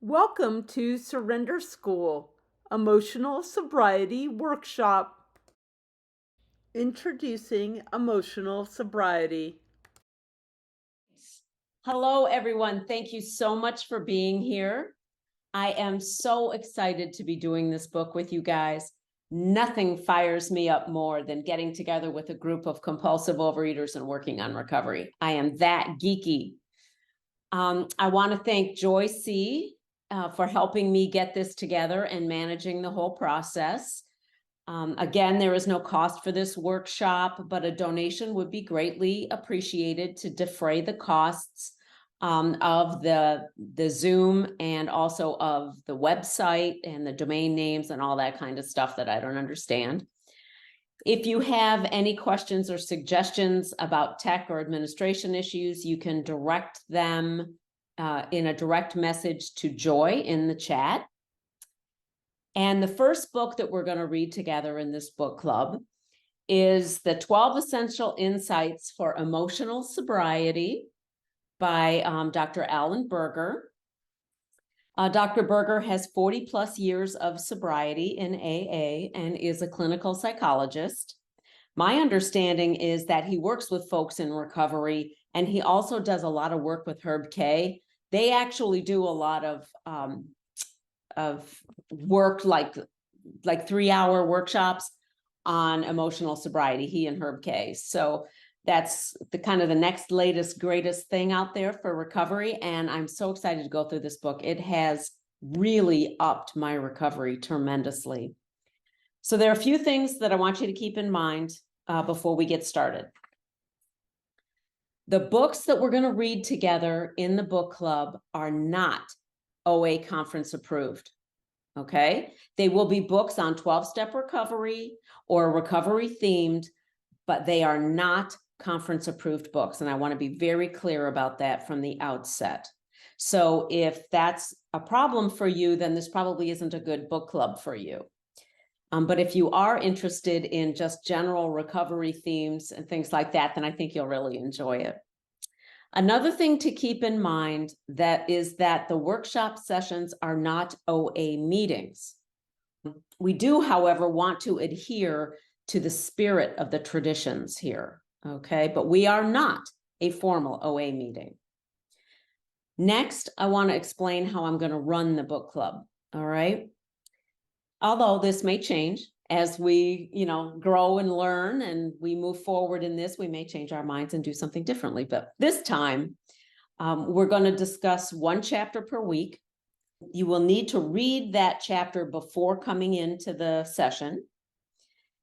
Welcome to Surrender School, Emotional Sobriety Workshop. Introducing Emotional Sobriety. Hello, everyone. Thank you so much for being here. I am so excited to be doing this book with you guys. Nothing fires me up more than getting together with a group of compulsive overeaters and working on recovery. I am that geeky. I want to thank Joy C. For helping me get this together and managing the whole process. Again, there is no cost for this workshop, but a donation would be greatly appreciated to defray the costs of the Zoom and also of the website and the domain names and all that kind of stuff that I don't understand. If you have any questions or suggestions about tech or administration issues, you can direct them in a direct message to Joy in the chat. And the first book that we're going to read together in this book club is The 12 Essential Insights for Emotional Sobriety by Dr. Allen Berger. Dr. Berger has 40 plus years of sobriety in AA and is a clinical psychologist. My understanding is that he works with folks in recovery, and he also does a lot of work with Herb K. They actually do a lot of work like 3-hour workshops on emotional sobriety, he and Herb K. So that's the kind of the next latest, greatest thing out there for recovery. And I'm so excited to go through this book. It has really upped my recovery tremendously. So there are a few things that I want you to keep in mind before we get started. The books that we're going to read together in the book club are not OA conference approved. Okay, they will be books on 12-step recovery or recovery themed, but they are not conference approved books. And I want to be very clear about that from the outset. So if that's a problem for you, then this probably isn't a good book club for you. But if you are interested in just general recovery themes and things like that, then I think you'll really enjoy it. Another thing to keep in mind is that the workshop sessions are not OA meetings. We do, however, want to adhere to the spirit of the traditions here, okay? But we are not a formal OA meeting. Next, I want to explain how I'm going to run the book club, all right? Although this may change as we, grow and learn and we move forward in this, we may change our minds and do something differently. But this time, we're going to discuss one chapter per week. You will need to read that chapter before coming into the session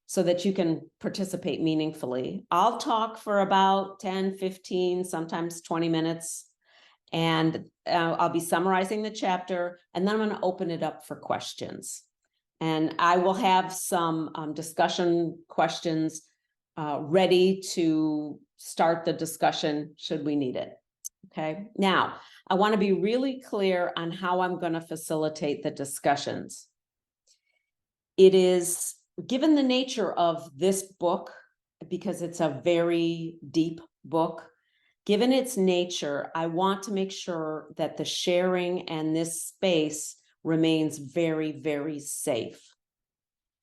so that you can participate meaningfully. I'll talk for about 10, 15, sometimes 20 minutes, and I'll be summarizing the chapter, and then I'm going to open it up for questions. And I will have some discussion questions ready to start the discussion should we need it. Okay. Now, I want to be really clear on how I'm going to facilitate the discussions. It is, given the nature of this book, because it's a very deep book, given its nature, I want to make sure that the sharing and this space remains very, very safe.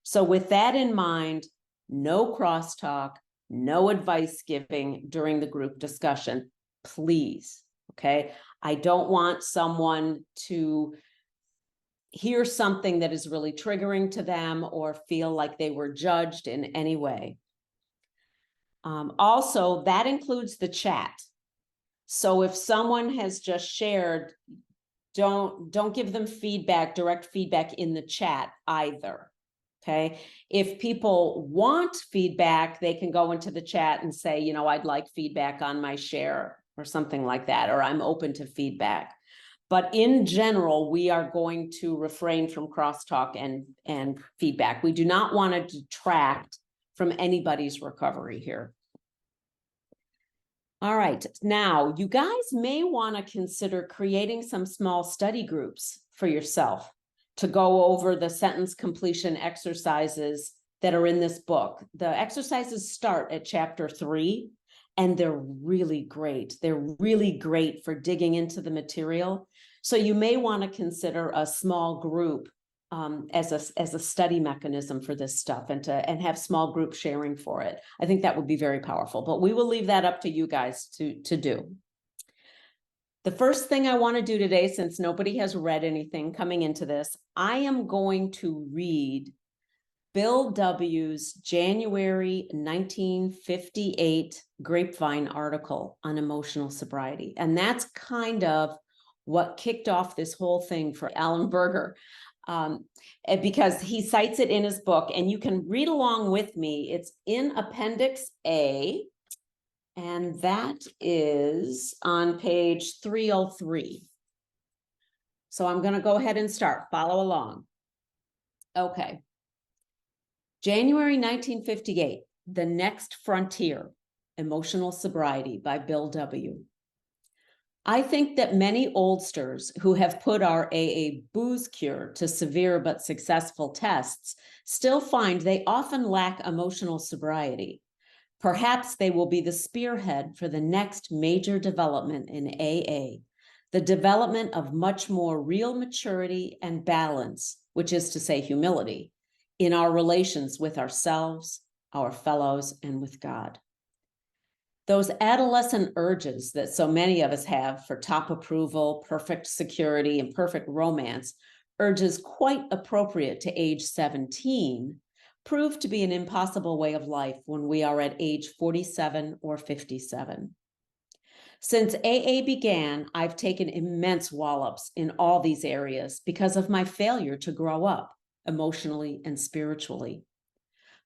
So with that in mind, no crosstalk, no advice giving during the group discussion, please, okay? I don't want someone to hear something that is really triggering to them or feel like they were judged in any way. Also, that includes the chat. So if someone has just shared, don't give them feedback, direct feedback in the chat either. Okay. If people want feedback, they can go into the chat and say, I'd like feedback on my share or something like that, or I'm open to feedback. But in general, we are going to refrain from crosstalk and feedback. We do not want to detract from anybody's recovery here. All right. Now, you guys may want to consider creating some small study groups for yourself to go over the sentence completion exercises that are in this book. The exercises start at chapter 3, and they're really great. They're really great for digging into the material. So you may want to consider a small group as a study mechanism for this stuff, and have small group sharing for it. I think that would be very powerful, but we will leave that up to you guys to do. The first thing I want to do today, since nobody has read anything coming into this, I am going to read Bill W.'s January 1958 Grapevine article on emotional sobriety. And that's kind of what kicked off this whole thing for Allen Berger, because he cites it in his book, and you can read along with me. It's in Appendix A, and that is on page 303. So I'm going to go ahead and start. Follow along. Okay. January 1958, The Next Frontier, Emotional Sobriety by Bill W. I think that many oldsters who have put our AA booze cure to severe but successful tests still find they often lack emotional sobriety. Perhaps they will be the spearhead for the next major development in AA, the development of much more real maturity and balance, which is to say humility, in our relations with ourselves, our fellows, and with God. Those adolescent urges that so many of us have for top approval, perfect security, and perfect romance, urges quite appropriate to age 17, prove to be an impossible way of life when we are at age 47 or 57. Since AA began, I've taken immense wallops in all these areas because of my failure to grow up emotionally and spiritually.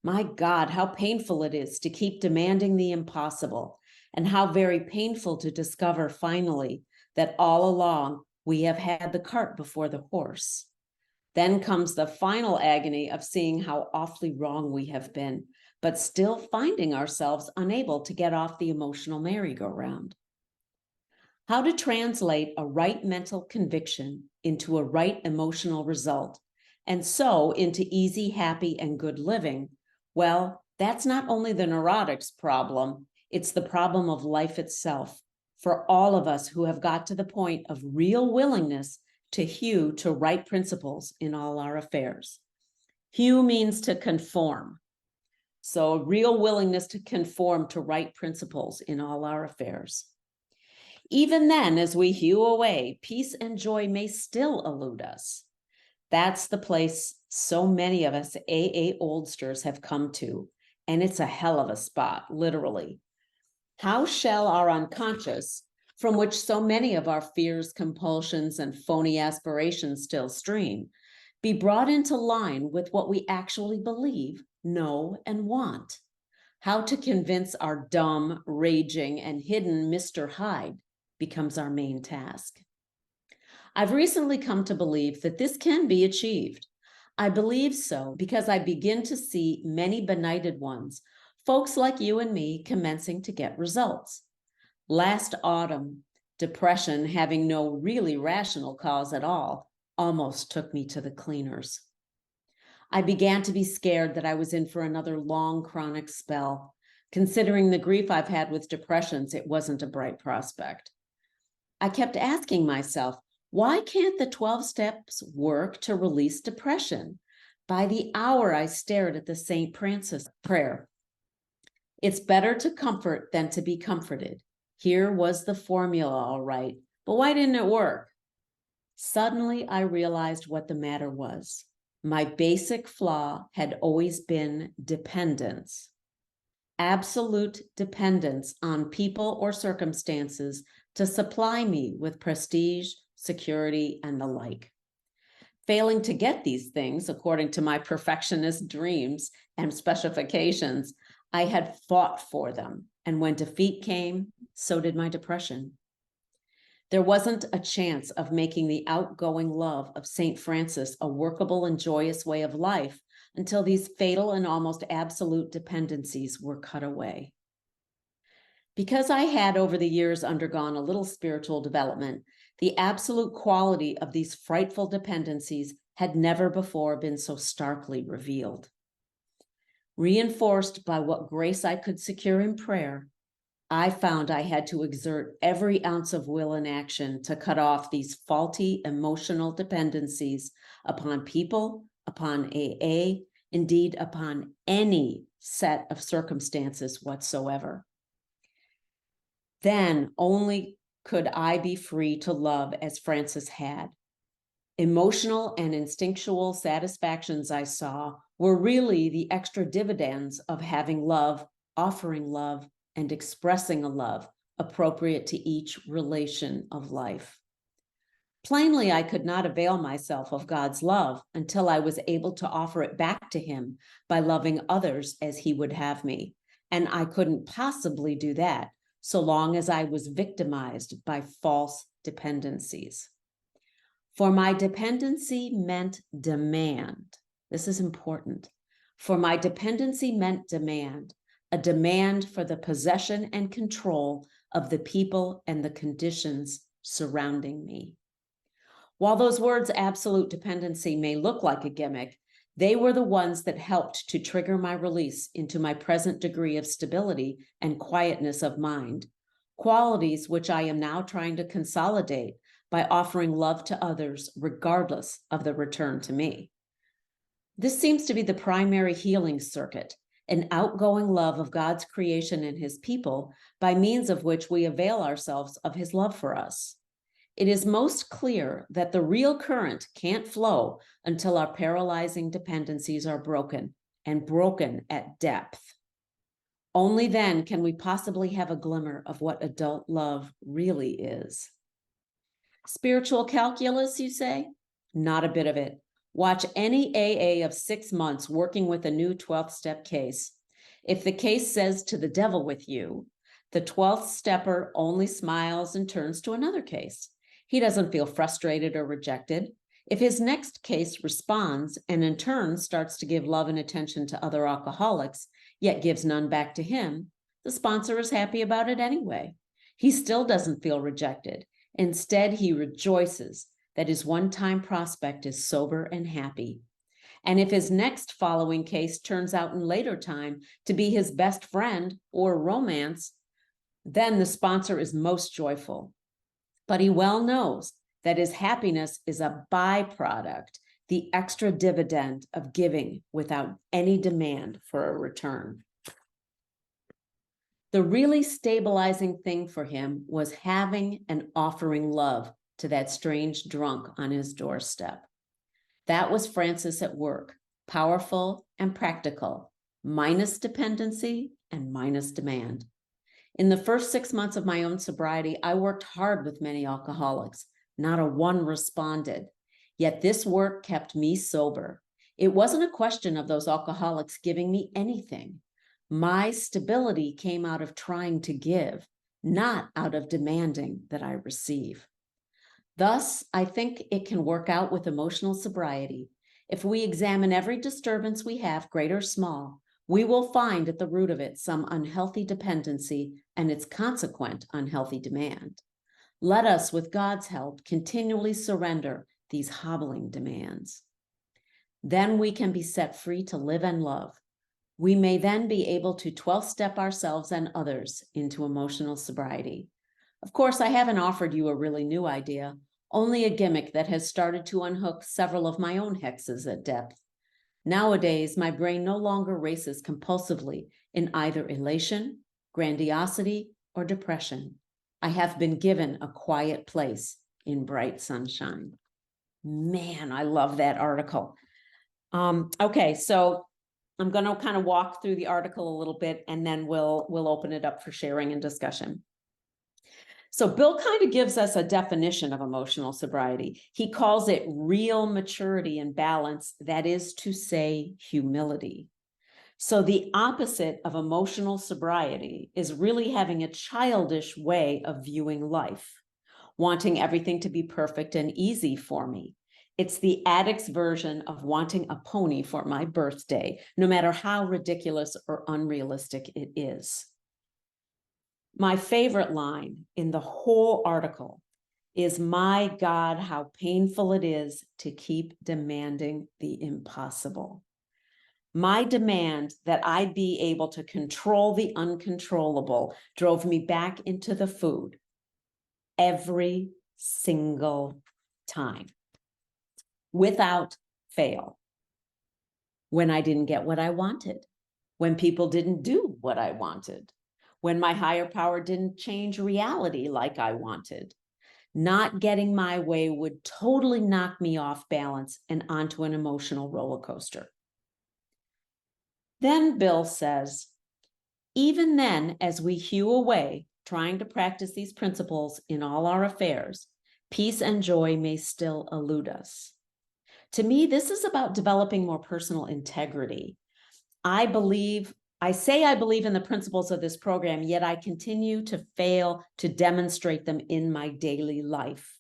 My God, how painful it is to keep demanding the impossible, and how very painful to discover finally that all along we have had the cart before the horse. Then comes the final agony of seeing how awfully wrong we have been, but still finding ourselves unable to get off the emotional merry-go-round. How to translate a right mental conviction into a right emotional result, and so into easy, happy, and good living, well, that's not only the neurotic's problem, it's the problem of life itself for all of us who have got to the point of real willingness to hew to right principles in all our affairs. Hew means to conform. So a real willingness to conform to right principles in all our affairs. Even then, as we hew away, peace and joy may still elude us. That's the place so many of us AA oldsters have come to, and it's a hell of a spot, literally. How shall our unconscious, from which so many of our fears, compulsions, and phony aspirations still stream, be brought into line with what we actually believe, know, and want? How to convince our dumb, raging, and hidden Mr. Hyde becomes our main task. I've recently come to believe that this can be achieved. I believe so because I begin to see many benighted ones, folks like you and me, commencing to get results. Last autumn, depression, having no really rational cause at all, almost took me to the cleaners. I began to be scared that I was in for another long chronic spell. Considering the grief I've had with depressions, it wasn't a bright prospect. I kept asking myself, why can't the 12 steps work to release depression? By the hour, I stared at the St. Francis prayer. It's better to comfort than to be comforted. Here was the formula, all right, but why didn't it work? Suddenly, I realized what the matter was. My basic flaw had always been dependence. Absolute dependence on people or circumstances to supply me with prestige, security, and the like. Failing to get these things according to my perfectionist dreams and specifications, I had fought for them. And when defeat came, so did my depression. There wasn't a chance of making the outgoing love of St. Francis a workable and joyous way of life until these fatal and almost absolute dependencies were cut away. Because I had over the years undergone a little spiritual development, the absolute quality of these frightful dependencies had never before been so starkly revealed. Reinforced by what grace I could secure in prayer, I found I had to exert every ounce of will and action to cut off these faulty emotional dependencies upon people, upon AA, indeed upon any set of circumstances whatsoever. Then only could I be free to love as Francis had. Emotional and instinctual satisfactions I saw were really the extra dividends of having love, offering love, and expressing a love appropriate to each relation of life. Plainly, I could not avail myself of God's love until I was able to offer it back to him by loving others as he would have me. And I couldn't possibly do that so long as I was victimized by false dependencies. For my dependency meant demand. This is important. For my dependency meant demand, a demand for the possession and control of the people and the conditions surrounding me. While those words absolute dependency may look like a gimmick, they were the ones that helped to trigger my release into my present degree of stability and quietness of mind, qualities which I am now trying to consolidate by offering love to others regardless of the return to me. This seems to be the primary healing circuit, an outgoing love of God's creation and his people, by means of which we avail ourselves of his love for us. It is most clear that the real current can't flow until our paralyzing dependencies are broken, and broken at depth. Only then can we possibly have a glimmer of what adult love really is. Spiritual calculus, you say? Not a bit of it. Watch any AA of 6 months working with a new 12th step case. If the case says to the devil with you, the 12th stepper only smiles and turns to another case. He doesn't feel frustrated or rejected. If his next case responds and in turn starts to give love and attention to other alcoholics, yet gives none back to him, the sponsor is happy about it anyway. He still doesn't feel rejected. Instead, he rejoices that his one-time prospect is sober and happy. And if his next following case turns out in later time to be his best friend or romance, then the sponsor is most joyful. But he well knows that his happiness is a byproduct, the extra dividend of giving without any demand for a return. The really stabilizing thing for him was having and offering love to that strange drunk on his doorstep. That was Francis at work, powerful and practical, minus dependency and minus demand. In the first 6 months of my own sobriety, I worked hard with many alcoholics. Not a one responded. Yet this work kept me sober. It wasn't a question of those alcoholics giving me anything. My stability came out of trying to give, not out of demanding that I receive. Thus, I think it can work out with emotional sobriety. If we examine every disturbance we have, great or small, we will find at the root of it some unhealthy dependency and its consequent unhealthy demand. Let us, with God's help, continually surrender these hobbling demands. Then we can be set free to live and love. We may then be able to 12-step ourselves and others into emotional sobriety. Of course, I haven't offered you a really new idea, only a gimmick that has started to unhook several of my own hexes at depth. Nowadays, my brain no longer races compulsively in either elation, grandiosity, or depression. I have been given a quiet place in bright sunshine. Man, I love that article. Okay, so I'm going to kind of walk through the article a little bit, and then we'll open it up for sharing and discussion. So Bill kind of gives us a definition of emotional sobriety. He calls it real maturity and balance, that is to say, humility. So the opposite of emotional sobriety is really having a childish way of viewing life, wanting everything to be perfect and easy for me. It's the addict's version of wanting a pony for my birthday, no matter how ridiculous or unrealistic it is. My favorite line in the whole article is, "My God, how painful it is to keep demanding the impossible." My demand that I be able to control the uncontrollable drove me back into the food every single time, without fail. When I didn't get what I wanted, when people didn't do what I wanted, when my higher power didn't change reality like I wanted. Not getting my way would totally knock me off balance and onto an emotional roller coaster. Then Bill says, even then, as we hew away, trying to practice these principles in all our affairs, peace and joy may still elude us. To me, this is about developing more personal integrity. I say I believe in the principles of this program, yet I continue to fail to demonstrate them in my daily life.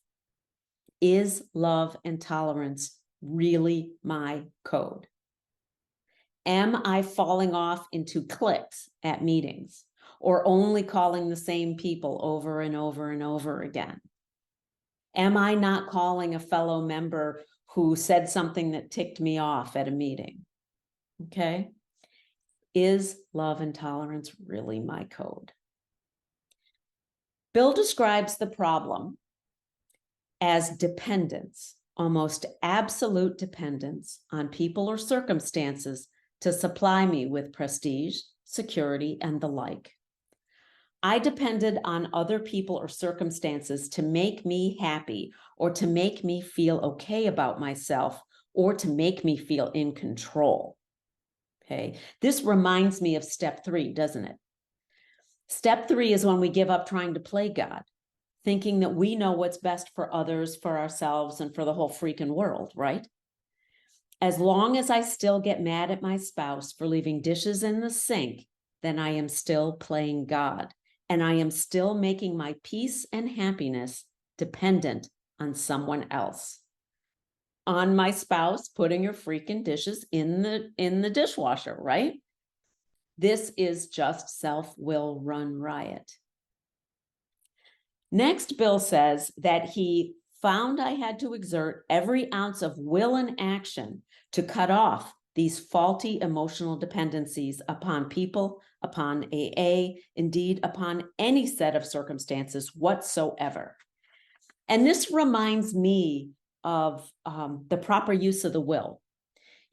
Is love and tolerance really my code? Am I falling off into cliques at meetings, or only calling the same people over and over and over again? Am I not calling a fellow member who said something that ticked me off at a meeting? Okay. Is love and tolerance really my code? Bill describes the problem as dependence, almost absolute dependence on people or circumstances to supply me with prestige, security, and the like. I depended on other people or circumstances to make me happy, or to make me feel okay about myself, or to make me feel in control. Okay, this reminds me of step 3, doesn't it? Step 3 is when we give up trying to play God, thinking that we know what's best for others, for ourselves, and for the whole freaking world, right? As long as I still get mad at my spouse for leaving dishes in the sink, then I am still playing God, and I am still making my peace and happiness dependent on someone else. On my spouse putting your freaking dishes in the dishwasher, right? This is just self-will run riot. Next, Bill says that he found I had to exert every ounce of will and action to cut off these faulty emotional dependencies upon people, upon AA, indeed upon any set of circumstances whatsoever. And this reminds me of the proper use of the will.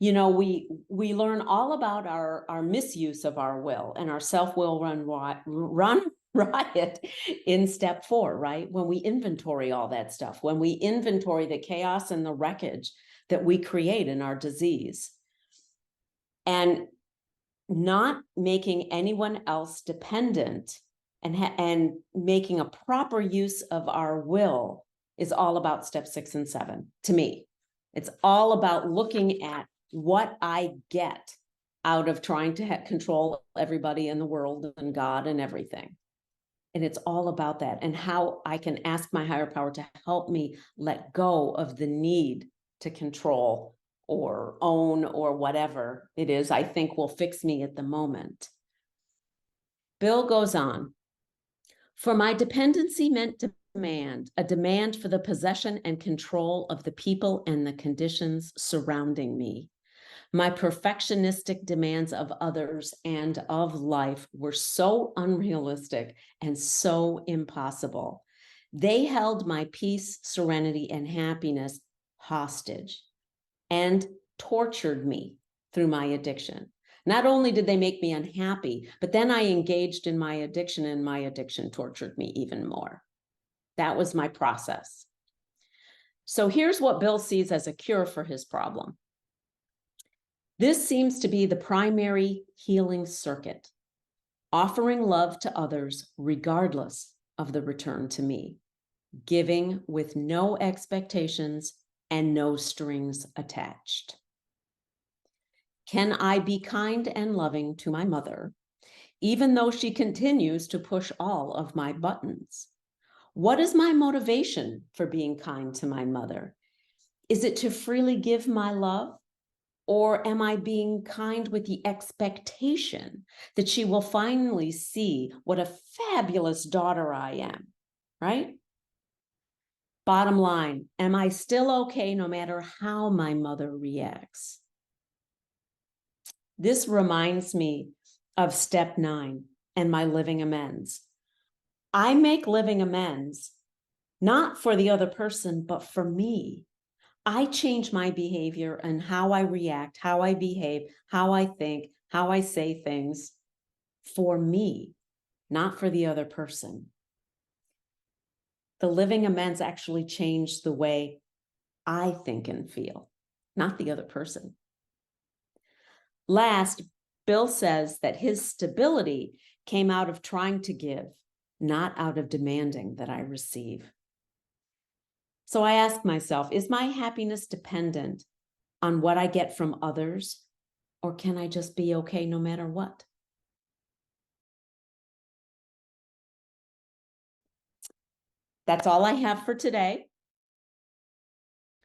You know, we learn all about our misuse of our will and our self-will run riot in step 4, right? When we inventory all that stuff, when we inventory the chaos and the wreckage that we create in our disease, and not making anyone else dependent and making a proper use of our will is all about step 6 and 7 to me. It's all about looking at what I get out of trying to control everybody in the world and God and everything. And it's all about that, and how I can ask my higher power to help me let go of the need to control or own or whatever it is I think will fix me at the moment. Bill goes on, for my dependency meant demand, a demand for the possession and control of the people and the conditions surrounding me. My perfectionistic demands of others and of life were so unrealistic and so impossible. They held my peace, serenity, and happiness hostage and tortured me through my addiction. Not only did they make me unhappy, but then I engaged in my addiction, and my addiction tortured me even more. That was my process. So here's what Bill sees as a cure for his problem. This seems to be the primary healing circuit, offering love to others regardless of the return to me, giving with no expectations and no strings attached. Can I be kind and loving to my mother, even though she continues to push all of my buttons? What is my motivation for being kind to my mother? Is it to freely give my love? Or am I being kind with the expectation that she will finally see what a fabulous daughter I am, right? Bottom line, am I still okay no matter how my mother reacts? This reminds me of step 9 and my living amends. I make living amends not for the other person, but for me. I change my behavior and how I react, how I behave, how I think, how I say things for me, not for the other person. The living amends actually change the way I think and feel, not the other person. Last, Bill says that his stability came out of trying to give, not out of demanding that I receive. So I ask myself, is my happiness dependent on what I get from others, or can I just be okay no matter what? That's all I have for today.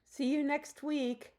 See you next week.